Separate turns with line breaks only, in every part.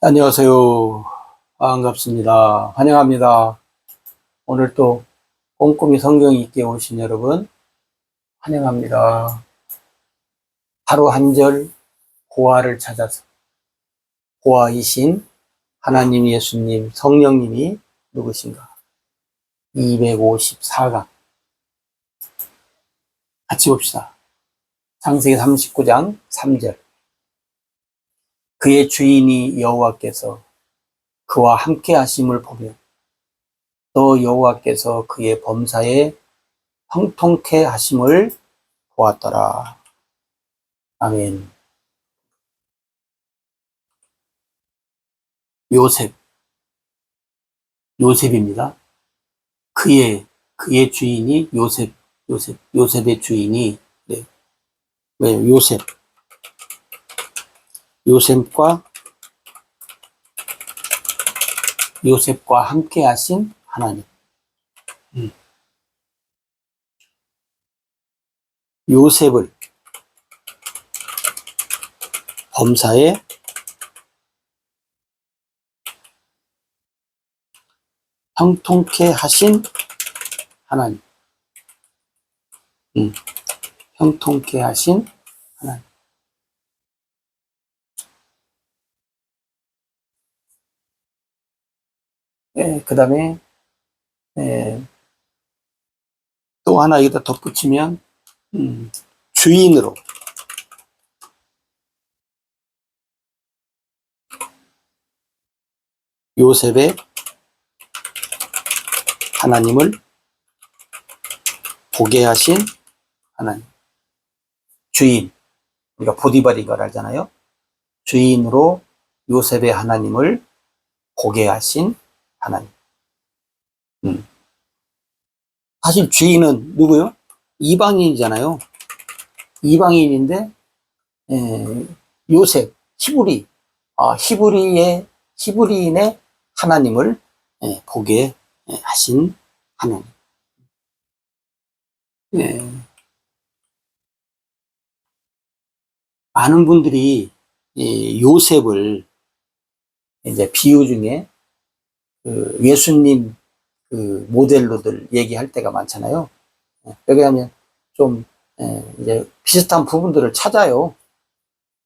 안녕하세요. 반갑습니다. 환영합니다. 오늘 또 꼼꼼히 성경 읽기에 오신 여러분 환영합니다. 하루 한 절 고아를 찾아서 고아이신 하나님, 예수님, 성령님이 누구신가? 254강 같이 봅시다. 창세기 39장 3절. 그의 주인이 여호와께서 그와 함께 하심을 보며 또 여호와께서 그의 범사에 형통케 하심을 보았더라. 아멘. 요셉입니다. 그의 주인이 요셉의 주인이, 네. 왜 요셉과 함께 하신 하나님. 요셉을 범사에 형통케 하신 하나님. 형통케 하신 하나님. 그 다음에 또 하나 여기다 덧붙이면 주인으로 요셉의 하나님을 보게 하신 하나님. 주인, 우리가 보디발인 걸 알잖아요. 주인으로 요셉의 하나님을 보게 하신 하나님. 사실 주인은 누구요? 이방인이잖아요. 이방인인데 요셉, 히브리인의 하나님을 보게 하신 하나님. 많은 분들이 요셉을 이제 비유 중에 예수님 모델로들 얘기할 때가 많잖아요. 왜냐하면 좀 이제 비슷한 부분들을 찾아요.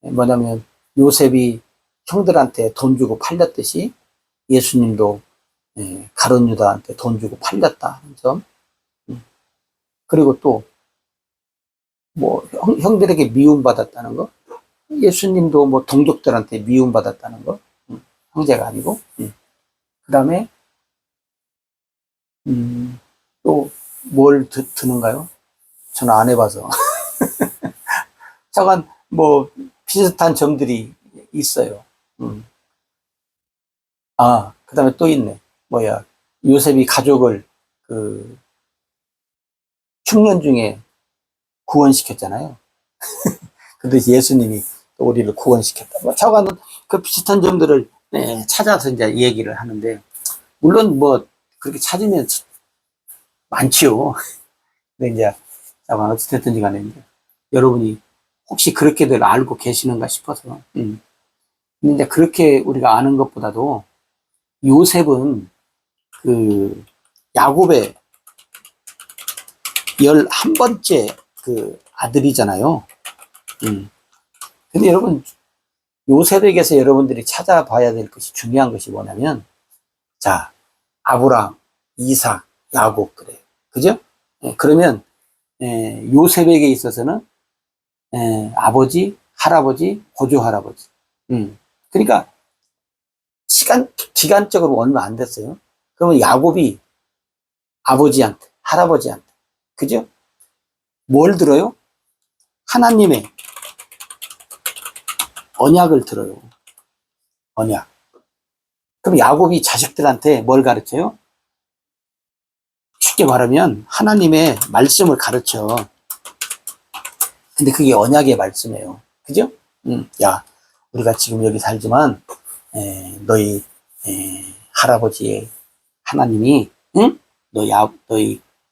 뭐냐면 요셉이 형들한테 돈 주고 팔렸듯이 예수님도 가룟 유다한테 돈 주고 팔렸다는 점. 그리고 또 뭐 형들에게 미움받았다는 거. 예수님도 뭐 동족들한테 미움받았다는 거. 형제가 아니고. 그 다음에 또 뭘 드는가요? 저는 안 해봐서. 잠깐 뭐 비슷한 점들이 있어요. 그 다음에 또 있네. 요셉이 가족을 흉년 중에 구원시켰잖아요. 근데 예수님이 또 우리를 구원시켰다. 잠깐 그 비슷한 점들을 찾아서 이제 얘기를 하는데, 물론 뭐 그렇게 찾으면 많지요. 근데 이제 잠깐 어찌됐든지 간에 이제 여러분이 혹시 그렇게들 알고 계시는가 싶어서. 근데 이제 그렇게 우리가 아는 것보다도 요셉은 야곱의 11번째 아들이잖아요. 근데 여러분, 요셉에게서 여러분들이 찾아봐야 될 것이 중요한 것이 뭐냐면, 자, 아브라함, 이삭, 야곱, 그래요. 그죠? 그러면, 요셉에게 있어서는, 아버지, 할아버지, 고조할아버지. 그러니까, 기간적으로 얼마 안 됐어요. 그러면 야곱이 아버지한테, 할아버지한테, 그죠? 뭘 들어요? 하나님의 언약을 들어요. 언약. 그럼 야곱이 자식들한테 뭘 가르쳐요? 쉽게 말하면 하나님의 말씀을 가르쳐. 근데 그게 언약의 말씀이에요. 그죠? 야, 우리가 지금 여기 살지만 너희 할아버지의 하나님이, 너희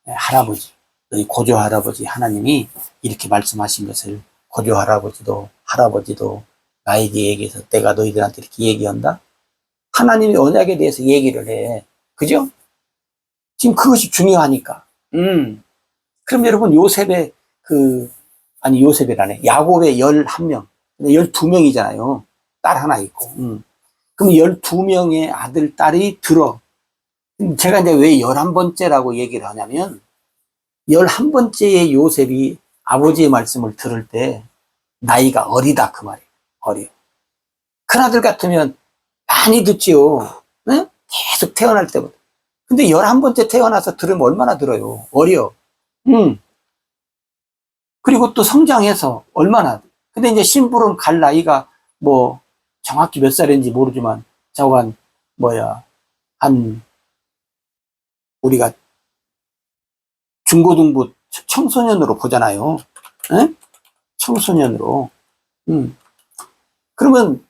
할아버지, 너희 고조 할아버지 하나님이 이렇게 말씀하신 것을 고조 할아버지도 할아버지도 나에게 얘기해서 내가 너희들한테 이렇게 얘기한다? 하나님의 언약에 대해서 얘기를 해. 그죠? 지금 그것이 중요하니까. 그럼 여러분, 요셉의 요셉이라네. 야곱의 11명. 12명이잖아요. 딸 하나 있고. 그럼 12명의 아들, 딸이 들어. 제가 이제 왜 11번째라고 얘기를 하냐면, 11번째의 요셉이 아버지의 말씀을 들을 때, 나이가 어리다, 그 말이에요. 어려. 큰아들 같으면 많이 듣지요. 응? 계속 태어날 때부터. 근데 11번째 태어나서 들으면 얼마나 들어요? 어려. 그리고 또 성장해서 얼마나. 근데 이제 심부름 갈 나이가 뭐 정확히 몇 살인지 모르지만 저간 한 우리가 중고등부 청소년으로 보잖아요. 에? 청소년으로. 그러면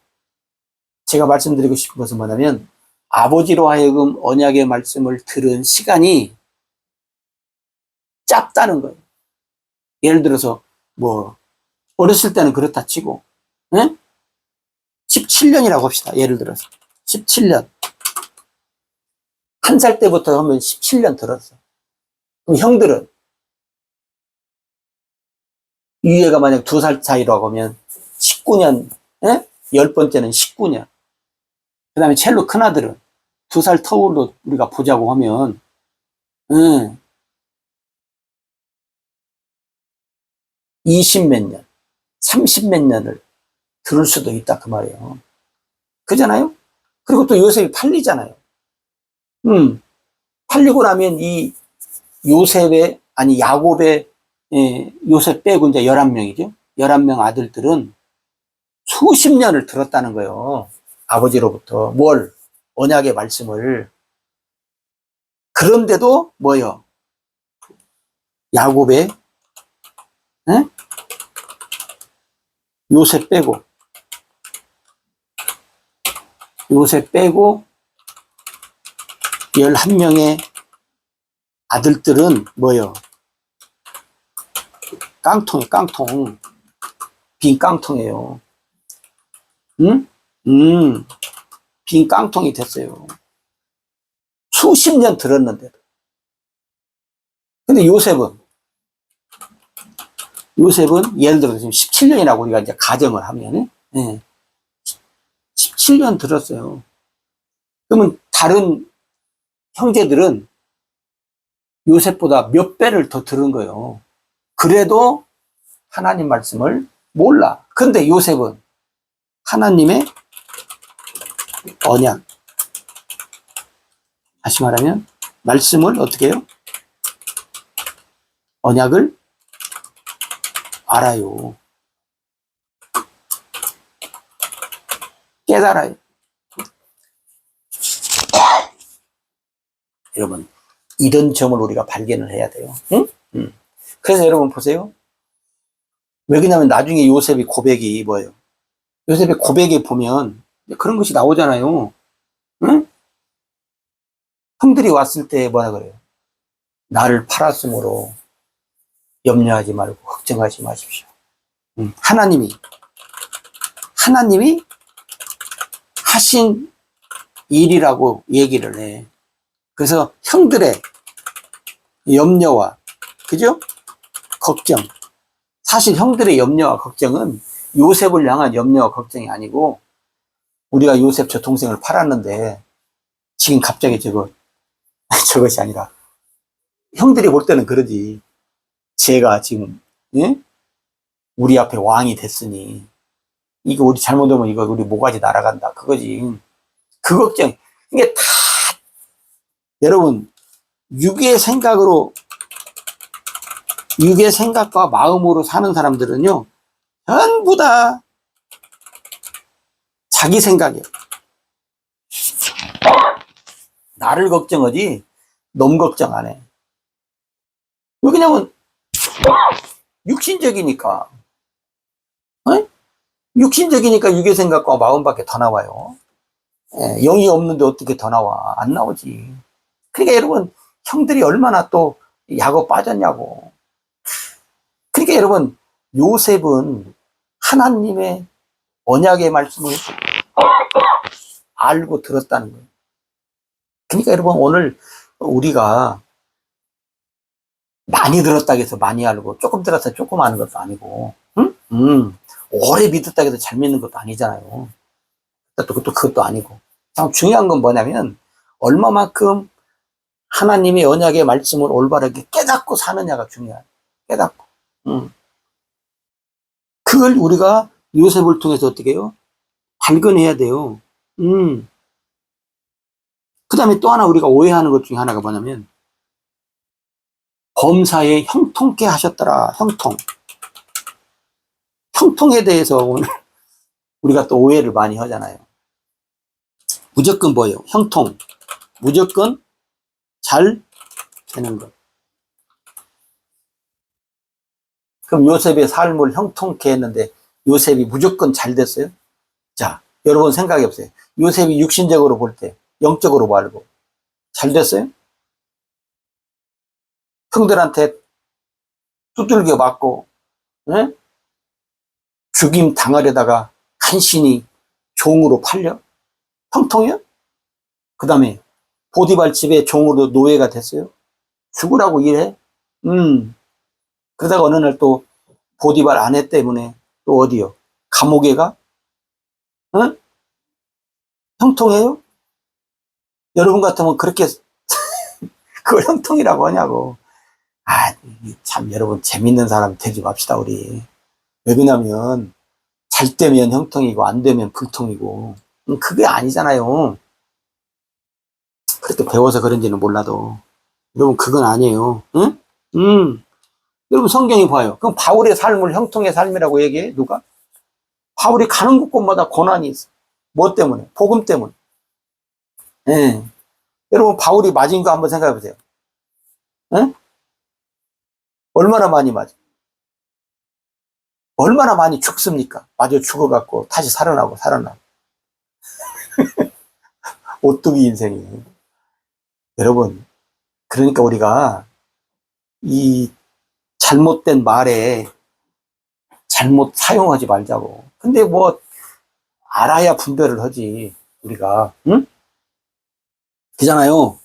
제가 말씀드리고 싶은 것은 뭐냐면 아버지로 하여금 언약의 말씀을 들은 시간이 짧다는 거예요. 예를 들어서 어렸을 때는 그렇다 치고 17년이라고 합시다. 예를 들어서 17년. 한 살 때부터 하면 17년 들었어. 그럼 형들은 위에가 만약 2살 차이라고 하면 19년, 10번째는 19년. 그 다음에 첼로 큰아들은 2살 터울로 우리가 보자고 하면 20몇 년, 30몇 년을 들을 수도 있다 그 말이에요. 그잖아요? 그리고 또 요셉이 팔리잖아요. 팔리고 나면 이 야곱의 요셉 빼고 이제 11명이죠. 11명 아들들은 수십 년을 들었다는 거예요. 아버지로부터 언약의 말씀을. 그런데도 야곱의 요셉 빼고 11명의 아들들은 깡통. 빈 깡통이에요. 빈 깡통이 됐어요. 수십 년 들었는데도. 근데 요셉은 예를 들어서 지금 17년이라고 우리가 이제 가정을 하면, 17년 들었어요. 그러면 다른 형제들은 요셉보다 몇 배를 더 들은 거예요. 그래도 하나님 말씀을 몰라. 근데 요셉은 하나님의 언약, 다시 말하면 말씀을 어떻게 해요? 언약을 알아요. 깨달아요. 여러분, 이런 점을 우리가 발견을 해야 돼요. 응? 그래서 여러분 보세요. 왜 그러냐면 나중에 요셉의 고백이 뭐예요? 요셉의 고백에 보면 그런 것이 나오잖아요. 응? 형들이 왔을 때 뭐라 그래요? 나를 팔았으므로 염려하지 말고 걱정하지 마십시오. 하나님이 하신 일이라고 얘기를 해. 그래서 형들의 염려와, 그죠? 걱정. 사실 형들의 염려와 걱정은 요셉을 향한 염려와 걱정이 아니고, 우리가 요셉 저 동생을 팔았는데, 지금 갑자기 저것이 아니라, 형들이 볼 때는 그러지. 제가 지금, 우리 앞에 왕이 됐으니, 이거 우리 잘못하면 이거 우리 모가지 날아간다. 그거지. 그 걱정. 이게 다, 여러분, 육의 생각과 마음으로 사는 사람들은요, 전부 다 자기 생각이에요. 나를 걱정하지, 놈 걱정 안 해. 왜냐면, 육신적이니까. 육신적이니까 육의 생각과 마음밖에 더 나와요. 영이 없는데 어떻게 더 나와? 안 나오지. 그러니까 여러분, 형들이 얼마나 또 야곱 빠졌냐고. 그러니까 여러분, 요셉은 하나님의 언약의 말씀을 알고 들었다는 거예요. 그러니까 여러분, 오늘 우리가 많이 들었다고 해서 많이 알고, 조금 들었다 조금 아는 것도 아니고, 응? 오래 믿었다고 해서 잘 믿는 것도 아니잖아요. 그것도 아니고. 참 중요한 건 뭐냐면, 얼마만큼 하나님의 언약의 말씀을 올바르게 깨닫고 사느냐가 중요해요. 깨닫고. 그걸 우리가 요셉을 통해서 어떻게 해요? 발견해야 돼요. 그 다음에 또 하나 우리가 오해하는 것 중에 하나가 뭐냐면, 범사에 형통케 하셨더라. 형통. 형통에 대해서 오늘 우리가 또 오해를 많이 하잖아요. 무조건 뭐예요? 형통. 무조건 잘 되는 것. 그럼 요셉의 삶을 형통케 했는데 요셉이 무조건 잘 됐어요? 자, 여러분 생각해 보세요. 요셉이 육신적으로 볼 때, 영적으로 말고 잘 됐어요? 형들한테 두들겨 맞고, 네? 죽임 당하려다가 간신히 종으로 팔려? 형통이요? 그 다음에 보디발 집에 종으로 노예가 됐어요? 죽으라고 일해? 그러다가 어느 날 또 보디발 아내 때문에 또 어디요? 감옥에 가? 응? 형통해요? 여러분 같으면 그렇게 그걸 형통이라고 하냐고. 아, 참 여러분 재밌는 사람 되지 맙시다 우리. 왜 그러냐면 잘 되면 형통이고 안 되면 불통이고 그게 아니잖아요. 그렇게 배워서 그런지는 몰라도 여러분 그건 아니에요. 응? 여러분 성경이 봐요. 그럼 바울의 삶을 형통의 삶이라고 얘기해? 누가? 바울이 가는 곳마다 고난이 있어. 뭐 때문에? 복음 때문에. 예. 여러분 바울이 맞은 거 한번 생각해 보세요. 예? 얼마나 많이 맞아? 얼마나 많이 죽습니까? 맞아 죽어갖고 다시 살아나고. 오뚜기 인생이에요. 여러분, 그러니까 우리가 이 잘못된 말에 잘못 사용하지 말자고. 근데 뭐 알아야 분별을 하지 우리가. 응? 그잖아요.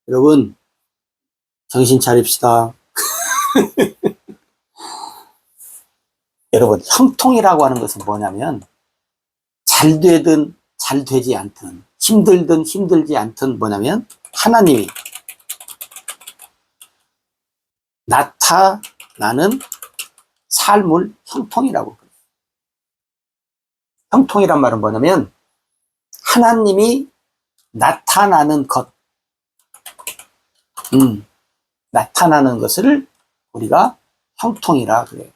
여러분 정신 차립시다. 여러분 형통이라고 하는 것은 뭐냐면 잘 되든 잘 되지 않든 힘들든 힘들지 않든 뭐냐면 하나님이 나타나는 삶을 형통이라고 그래요. 형통이란 말은 뭐냐면 하나님이 나타나는 것, 나타나는 것을 우리가 형통이라 그래요.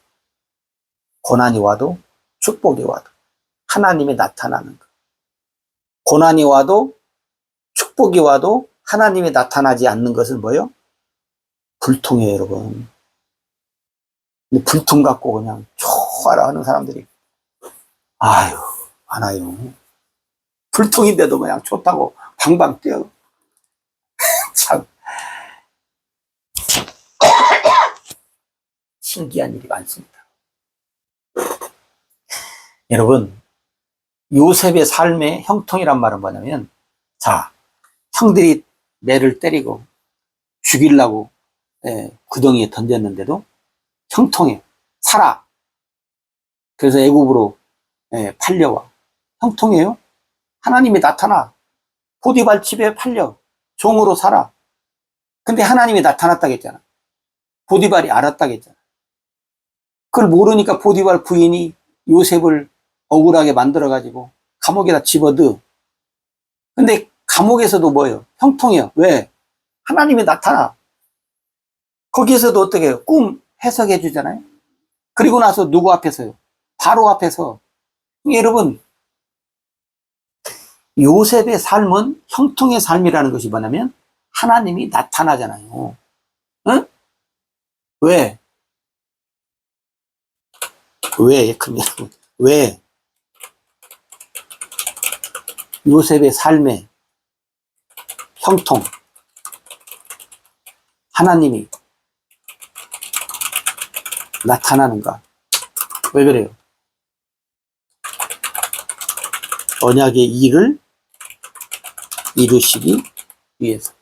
고난이 와도 축복이 와도 하나님이 나타나는 것. 고난이 와도 축복이 와도 하나님이 나타나지 않는 것은 뭐예요? 불통이에요, 여러분. 근데 불통 갖고 그냥 좋아라 하는 사람들이 아유, 많아요. 불통인데도 그냥 좋다고 방방 뛰어. 참 신기한 일이 많습니다. 여러분, 요셉의 삶의 형통이란 말은 뭐냐면, 자, 형들이 내를 때리고 죽이려고 구덩이에 던졌는데도 형통해. 살아. 그래서 애굽으로 팔려와. 형통해요? 하나님이 나타나. 보디발 집에 팔려. 종으로 살아. 근데 하나님이 나타났다고 했잖아. 보디발이 알았다고 했잖아. 그걸 모르니까 보디발 부인이 요셉을 억울하게 만들어가지고 감옥에다 집어넣어. 근데 감옥에서도 뭐예요? 형통해요. 왜? 하나님이 나타나. 거기에서도 어떻게 해요? 꿈 해석해 주잖아요. 그리고 나서 누구 앞에서요? 바로 앞에서. 여러분, 요셉의 삶은 형통의 삶이라는 것이 뭐냐면 하나님이 나타나잖아요. 응? 왜? 왜? 왜? 요셉의 삶의 형통, 하나님이 나타나는가? 왜 그래요? 언약의 일을 이루시기 위해서.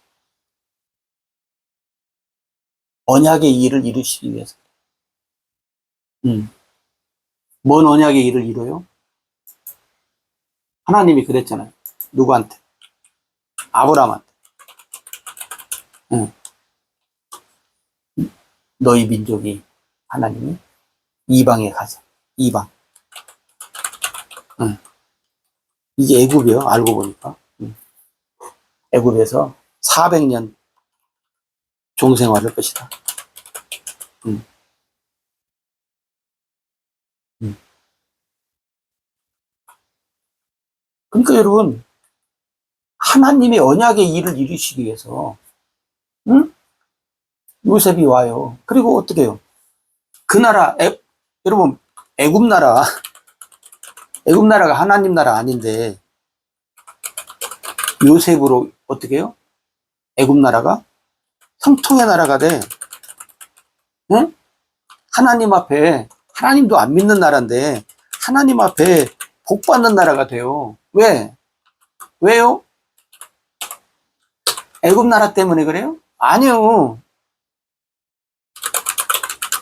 언약의 일을 이루시기 위해서. 뭔 언약의 일을 이뤄요? 하나님이 그랬잖아요. 누구한테? 아브라함한테. 응. 너희 민족이 하나님이 이방에 가자. 이방. 응. 이게 애굽이에요. 알고 보니까. 응. 애굽에서 400년 종생활할 것이다. 응. 응. 그러니까 여러분, 하나님의 언약의 일을 이루시기 위해서, 응? 요셉이 와요. 그리고 어떻게 해요? 그 나라, 여러분, 애굽 나라, 애굽 나라가 하나님 나라 아닌데, 요셉으로 어떻게 해요? 애굽 나라가 형통의 나라가 돼. 응? 하나님 앞에, 하나님도 안 믿는 나라인데, 하나님 앞에 복 받는 나라가 돼요. 왜? 왜요? 애굽 나라 때문에 그래요? 아니요.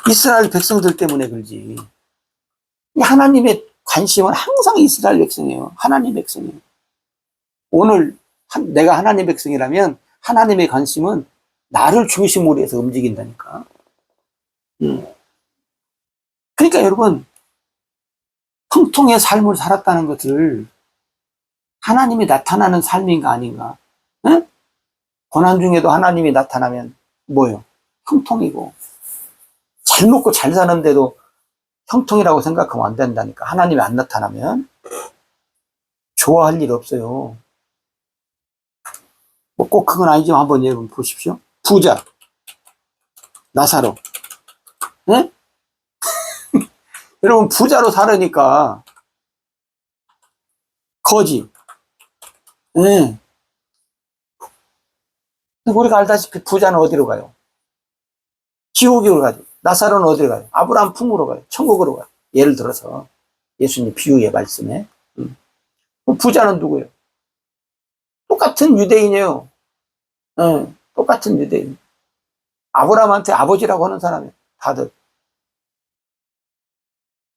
이스라엘 백성들 때문에 그러지. 하나님의 관심은 항상 이스라엘 백성이에요. 하나님 백성이에요. 오늘 내가 하나님 백성이라면 하나님의 관심은 나를 중심으로 해서 움직인다니까. 그러니까 여러분, 형통의 삶을 살았다는 것을 하나님이 나타나는 삶인가 아닌가? 응? 고난 중에도 하나님이 나타나면 뭐예요? 형통이고. 잘 먹고 잘 사는데도 형통이라고 생각하면 안 된다니까. 하나님이 안 나타나면 좋아할 일 없어요. 뭐 꼭 그건 아니지만 한번 여러분 보십시오. 부자, 나사로. 네? 여러분 부자로 살으니까 거지. 네. 우리가 알다시피 부자는 어디로 가요? 지옥으로 가죠. 나사로는 어디로 가요? 아브라함 품으로 가요. 천국으로 가요. 예를 들어서 예수님 비유의 말씀에. 부자는 누구예요? 똑같은 유대인이에요. 네. 똑같은 유대인. 아브라함한테 아버지라고 하는 사람이 다들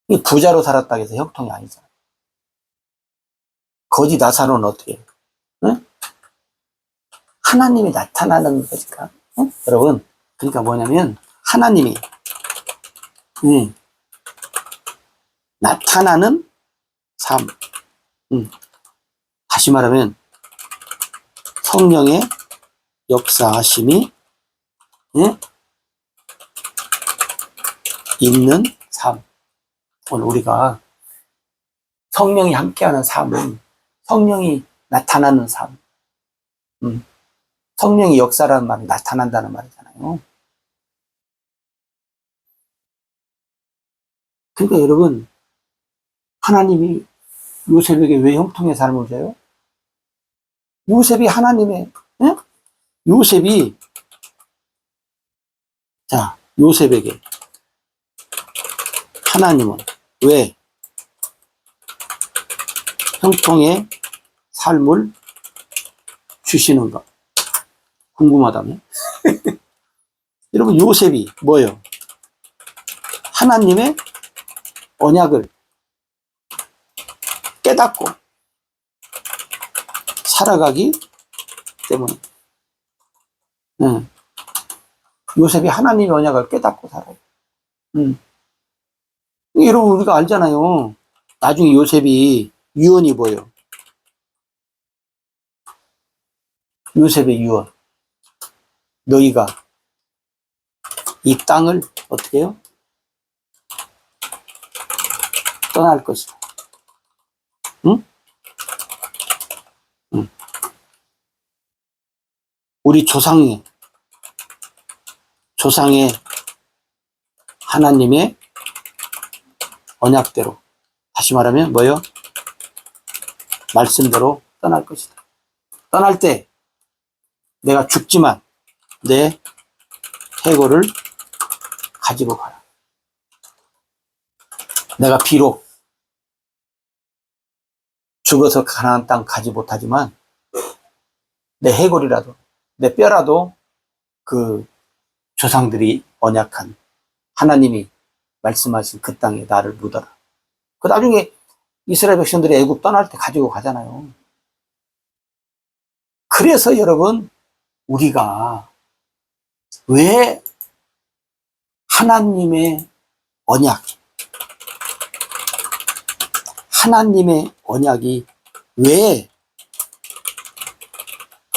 이 부자로 살았다고 해서 형통이 아니잖아요. 거지 나사로는 어떻게 해요? 응? 하나님이 나타나는 거니까. 응? 여러분, 그러니까 뭐냐면 하나님이 나타나는 삶. 다시 말하면 성령의 역사하심이 있는 삶. 오늘 우리가 성령이 함께하는 삶은 성령이 나타나는 삶. 성령이 역사라는 말이 나타난다는 말이잖아요. 그러니까 여러분, 하나님이 요셉에게 왜 형통의 삶을 줘요? 요셉이 하나님의, 예? 요셉이, 자, 요셉에게 하나님은 왜 형통의 삶을 주시는가? 궁금하다면? 여러분, 요셉이 뭐예요? 하나님의 언약을 깨닫고 살아가기 때문에. 요셉이 하나님의 언약을 깨닫고 살아요. 여러분, 우리가 알잖아요. 나중에 요셉이 유언이 뭐예요? 요셉의 유언. 너희가 이 땅을 어떻게 해요? 떠날 것이다. 응? 응. 우리 조상의 하나님의 언약대로, 다시 말하면 뭐예요? 말씀대로 떠날 것이다. 떠날 때 내가 죽지만 내 해골을 가지고 가라. 내가 비록 죽어서 가나안 땅 가지 못하지만 내 해골이라도, 내 뼈라도 그 조상들이 언약한 하나님이 말씀하신 그 땅에 나를 묻어라. 그 나중에 이스라엘 백성들이 애굽 떠날 때 가지고 가잖아요. 그래서 여러분, 우리가 왜 하나님의 언약, 하나님의 언약이 왜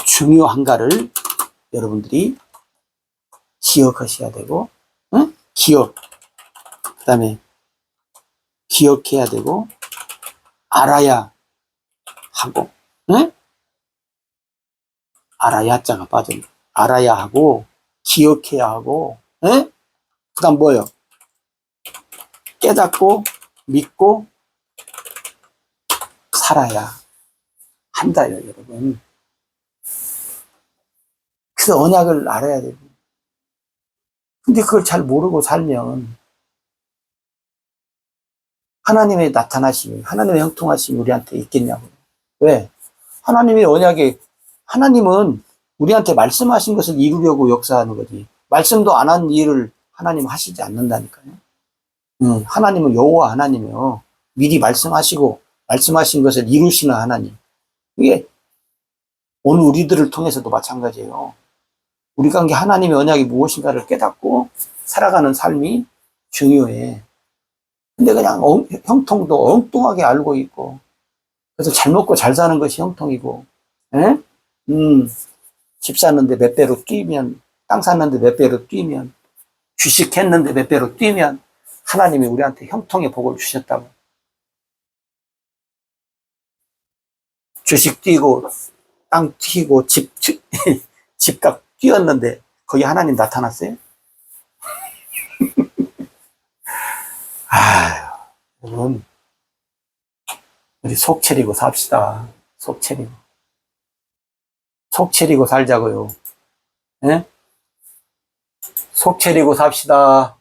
중요한가를 여러분들이 기억하셔야 되고, 응? 그 다음에 기억해야 되고, 알아야 하고, 응? 알아야 자가 빠졌네. 알아야 하고, 기억해야 하고, 응? 그 다음 뭐예요? 깨닫고, 믿고, 살아야 한다요, 여러분. 그래서 언약을 알아야 되고. 근데 그걸 잘 모르고 살면 하나님의 나타나심이, 하나님의 형통하심이 우리한테 있겠냐고요. 왜? 하나님의 언약에, 하나님은 우리한테 말씀하신 것을 이루려고 역사하는 거지. 말씀도 안 한 일을 하나님 하시지 않는다니까요. 하나님은 여호와 하나님이요. 미리 말씀하시고, 말씀하신 것을 이루시는 하나님. 이게 오늘 우리들을 통해서도 마찬가지예요. 우리가 한 게 하나님의 언약이 무엇인가를 깨닫고 살아가는 삶이 중요해. 근데 그냥 형통도 엉뚱하게 알고 있고, 그래서 잘 먹고 잘 사는 것이 형통이고, 에? 집 샀는데 몇 배로 뛰면, 땅 샀는데 몇 배로 뛰면, 주식 했는데 몇 배로 뛰면, 하나님이 우리한테 형통의 복을 주셨다고. 주식 뛰고, 땅 뛰고, 집값 뛰었는데, 거기 하나님 나타났어요? 아유, 여러분, 우리 속 차리고 삽시다. 속 차리고. 속 차리고 살자고요. 예? 속 차리고 삽시다.